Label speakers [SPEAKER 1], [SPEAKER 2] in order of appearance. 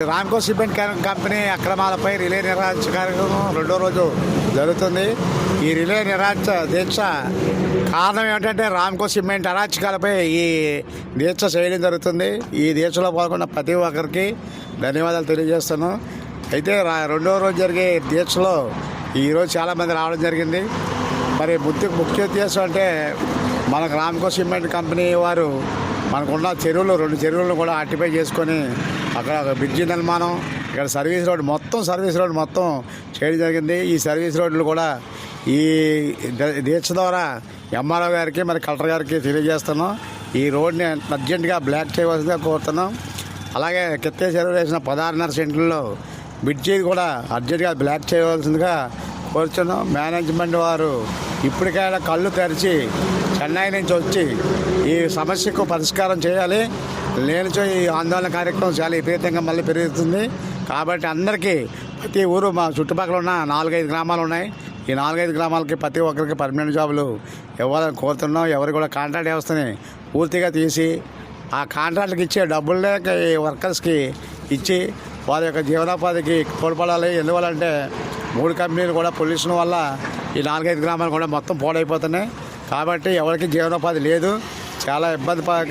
[SPEAKER 1] Ramco cement company అక్రమాలపై relay నిరాహార కార్యక్రమం రెండో రోజు జరుగుతుంది. ఈ రిలే నిరాహార దీక్ష కారణం ఏమిటంటే రామ్కో సిమెంట్ అరాచకాలపై ఈ దీక్ష చేయడం జరుగుతుంది. ఈ దీక్షలో పాల్గొన్న ప్రతి ఒక్కరికి ధన్యవాదాలు తెలియజేస్తాను. అయితే రెండో రోజు జరిగే దీక్షలో ఈరోజు చాలామంది రావడం జరిగింది. మరి ముఖ్య ఉద్దేశం అంటే మనకు రామ్కో సిమెంట్ కంపెనీ వారు మనకున్న రెండు చెరువులను కూడా ఆక్యుపై చేసుకొని అక్కడ బ్రిడ్జి నిర్మాణం, ఇక్కడ సర్వీస్ రోడ్ మొత్తం చేయడం జరిగింది. ఈ సర్వీస్ రోడ్లు కూడా ఈ దీక్ష ద్వారా ఎంఆర్ఓ గారికి మరి కలెక్టర్ గారికి తెలియజేస్తున్నాం. ఈ రోడ్ని అర్జెంటుగా బ్లాక్ చేయవలసిందిగా కోరుతున్నాం. అలాగే కిత్తే చెరువు వేసిన 16.5 సెంట్లలో బ్రిడ్జి కూడా అర్జెంటుగా బ్లాక్ చేయవలసిందిగా కోరుతున్నాం. మేనేజ్మెంట్ వారు ఇప్పటికైనా కళ్ళు తెరిచి చెన్నై నుంచి వచ్చి ఈ సమస్యకు పరిష్కారం చేయాలి. లేనిచో ఈ ఆందోళన కార్యక్రమం చాలా విపరీతంగా మళ్ళీ పెరుగుతుంది. కాబట్టి అందరికీ ప్రతి ఊరు మా చుట్టుపక్కల ఉన్న 4-5 గ్రామాలు ఉన్నాయి. ఈ 4-5 గ్రామాలకి ప్రతి ఒక్కరికి పర్మనెంట్ జాబులు ఇవ్వాలని కోరుతున్నాం. ఎవరు కూడా కాంట్రాక్ట్ వ్యవస్థని పూర్తిగా తీసి ఆ కాంట్రాక్ట్కి ఇచ్చే డబ్బులనే ఈ వర్కర్స్కి ఇచ్చి వారి యొక్క జీవనోపాధికి తోడ్పడాలి. ఎందువల్లంటే 3 కంపెనీలు కూడా పొల్యూషన్ వల్ల ఈ 4-5 గ్రామాలు కూడా మొత్తం పాడైపోతున్నాయి. కాబట్టి ఎవరికి జీవనోపాధి లేదు, చాలా ఇబ్బంది